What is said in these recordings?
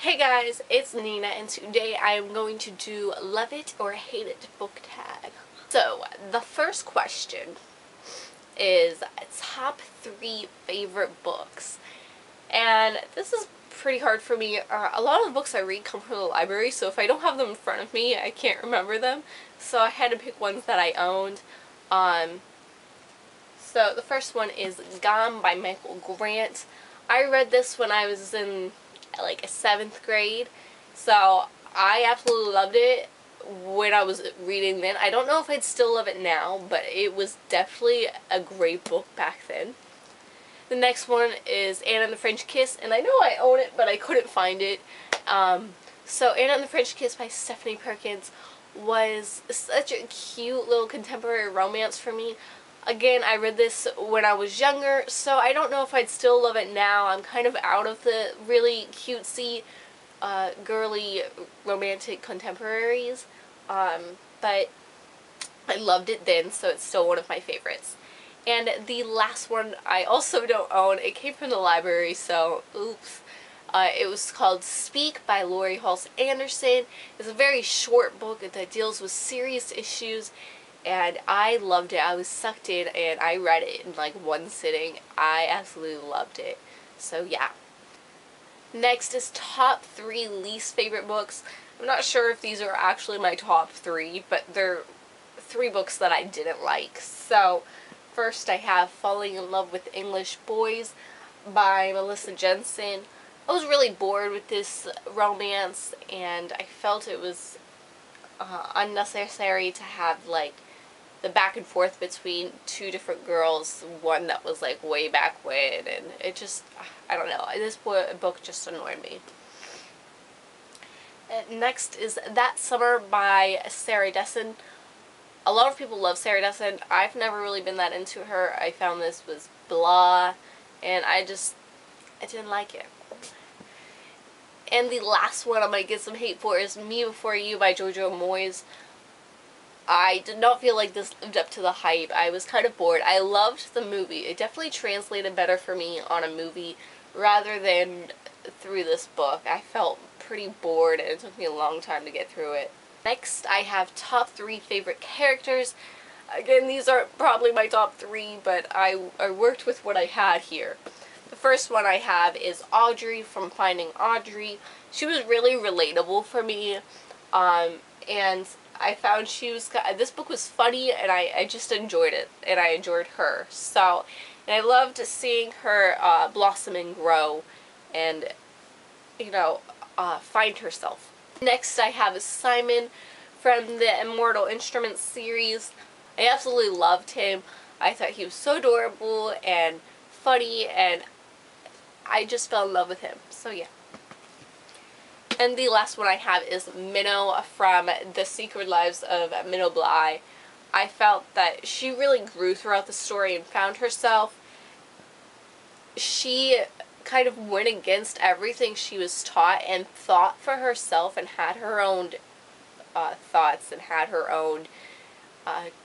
Hey guys, it's Nina, and today I am going to do Love It or Hate It book tag. So, the first question is top 3 favorite books. And this is pretty hard for me. A lot of the books I read come from the library, so if I don't have them in front of me, I can't remember them. So I had to pick ones that I owned. So the first one is Gone by Michael Grant. I read this when I was in like 7th grade, so I absolutely loved it when I was reading then. I don't know if I'd still love it now, but it was definitely a great book back then. The next one is Anna and the French Kiss, and I know I own it, but I couldn't find it. So Anna and the French Kiss by Stephanie Perkins was such a cute little contemporary romance for me. Again, I read this when I was younger, so I don't know if I'd still love it now. I'm kind of out of the really cutesy, girly, romantic contemporaries, but I loved it then, so it's still one of my favorites. And the last one I also don't own. It came from the library, so oops. It was called Speak by Lori Halse Anderson. It's a very short book that deals with serious issues, and I loved it. I was sucked in, and I read it in like one sitting. I absolutely loved it. So yeah. Next is top 3 least favorite books. I'm not sure if these are actually my top 3, but they're 3 books that I didn't like. So first I have Falling in Love with English Boys by Melissa Jensen. I was really bored with this romance, and I felt it was unnecessary to have like the back and forth between 2 different girls, one that was like way back when, and it just, I don't know, this book just annoyed me. Next is That Summer by Sarah Dessen. A lot of people love Sarah Dessen. I've never really been that into her. I found this was blah, and I didn't like it. And the last one I might get some hate for is Me Before You by Jojo Moyes. I did not feel like this lived up to the hype. I was kind of bored. I loved the movie. It definitely translated better for me on a movie rather than through this book. I felt pretty bored, and it took me a long time to get through it. Next, I have top 3 favorite characters. Again, these aren't probably my top 3, but I worked with what I had here. The first one I have is Audrey from Finding Audrey. She was really relatable for me, and I found this book was funny, and I just enjoyed it, and I enjoyed her. So, and I loved seeing her blossom and grow, and, you know, find herself. Next I have Simon from the Immortal Instruments series. I absolutely loved him. I thought he was so adorable and funny, and I just fell in love with him. So yeah. And the last one I have is Minnow from The Secret Lives of Minnow Bly. I felt that she really grew throughout the story and found herself. She kind of went against everything she was taught and thought for herself and had her own thoughts and had her own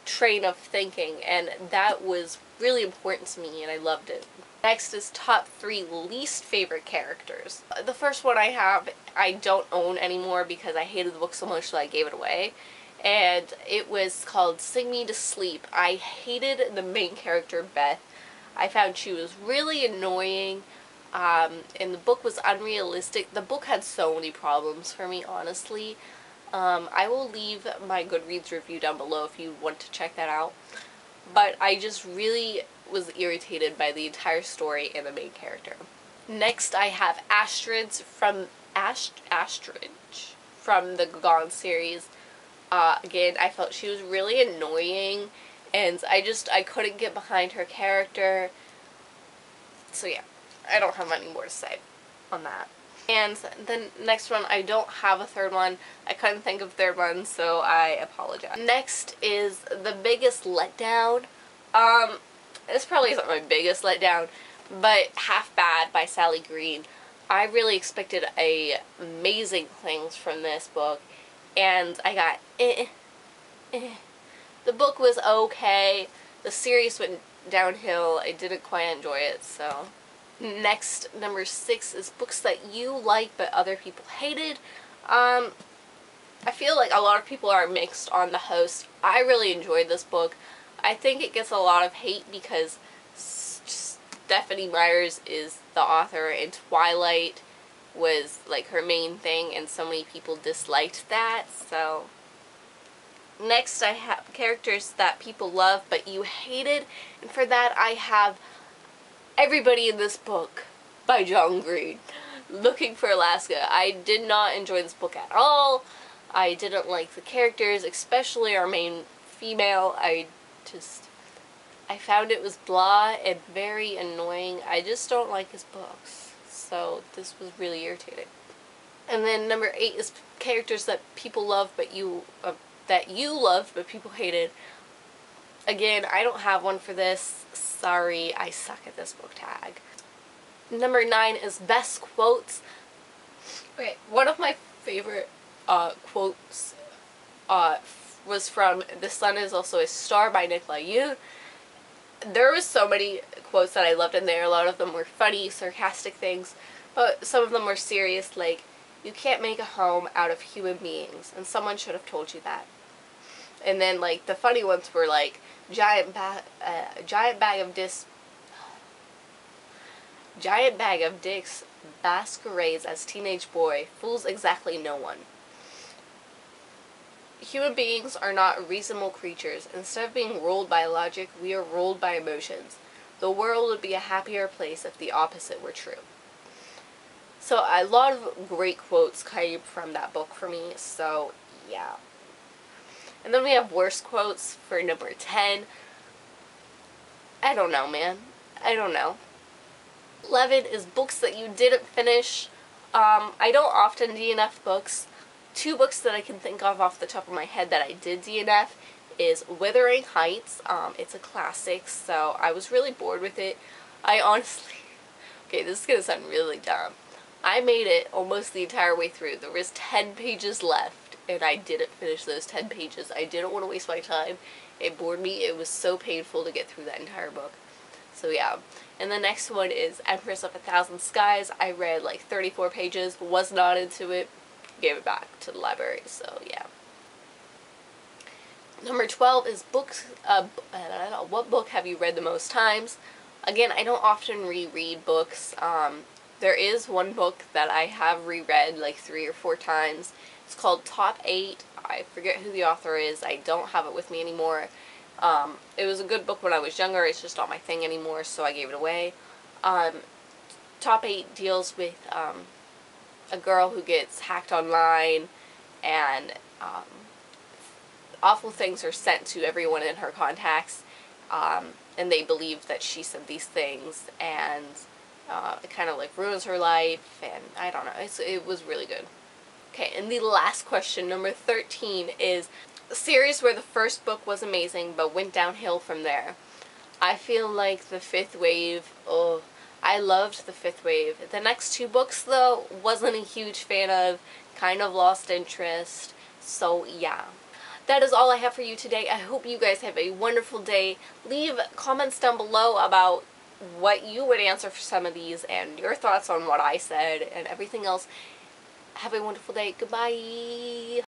train of thinking, and that was really important to me, and I loved it. Next is top 3 least favorite characters. The first one I have, I don't own anymore because I hated the book so much that I gave it away, and it was called Sing Me to Sleep. I hated the main character, Beth. I found she was really annoying, and the book was unrealistic. The book had so many problems for me, honestly. I will leave my Goodreads review down below if you want to check that out. But I just really was irritated by the entire story and the main character. Next I have Astridge from the Gone series. Again, I felt she was really annoying, and I couldn't get behind her character. So yeah, I don't have any more to say on that. And the next one, I don't have a third one. I couldn't think of a third one, so I apologize. Next is The Biggest Letdown. This probably isn't my biggest letdown, but Half Bad by Sally Green. I really expected amazing things from this book, and I got The book was okay. The series went downhill. I didn't quite enjoy it, so Next, number 6 is books that you like but other people hated. I feel like a lot of people are mixed on The Host. I really enjoyed this book. I think it gets a lot of hate because Stephenie Meyers is the author and Twilight was like her main thing, and so many people disliked that. So next I have characters that people love but you hated, and for that I have Everybody in This Book by John Green. Looking for Alaska. I did not enjoy this book at all. I didn't like the characters, especially our main female. I found it was blah and very annoying. I just don't like his books. So this was really irritating. And then number 8 is characters that people love but that you loved but people hated. Again, I don't have one for this. Sorry, I suck at this book tag. Number 9 is best quotes. Okay, one of my favorite quotes was from The Sun Is Also a Star by Nicola Yoon. There was so many quotes that I loved in there. A lot of them were funny, sarcastic things, but some of them were serious, like, you can't make a home out of human beings, and someone should have told you that. And then, like, the funny ones were, like, giant bag of dicks masquerades as teenage boy, fools exactly no one. Human beings are not reasonable creatures. Instead of being ruled by logic, we are ruled by emotions. The world would be a happier place if the opposite were true. So a lot of great quotes came from that book for me, so yeah. And then we have worst quotes for number 10. I don't know, man. I don't know. 11 is books that you didn't finish. I don't often DNF books. 2 books that I can think of off the top of my head that I did DNF is Wuthering Heights. It's a classic, so I was really bored with it. I honestly... Okay, this is going to sound really dumb. I made it almost the entire way through. There was 10 pages left, and I didn't finish those 10 pages. I didn't want to waste my time. It bored me. It was so painful to get through that entire book. So yeah. And the next one is Empress of a Thousand Skies. I read like 34 pages, was not into it, gave it back to the library, so yeah. Number 12 is books, what book have you read the most times? Again, I don't often reread books. There is one book that I have reread like 3 or 4 times. It's called Top 8. I forget who the author is. I don't have it with me anymore. It was a good book when I was younger. It's just not my thing anymore, so I gave it away. Top 8 deals with a girl who gets hacked online, and awful things are sent to everyone in her contacts, and they believe that she said these things, and it kind of like ruins her life, and I don't know, it was really good. Okay, and the last question, number 13, is a series where the first book was amazing but went downhill from there. I feel like The Fifth Wave, I loved The Fifth Wave. The next 2 books, though, wasn't a huge fan of, kind of lost interest, so yeah. That is all I have for you today. I hope you guys have a wonderful day. Leave comments down below about what you would answer for some of these and your thoughts on what I said and everything else. Have a wonderful day. Goodbye.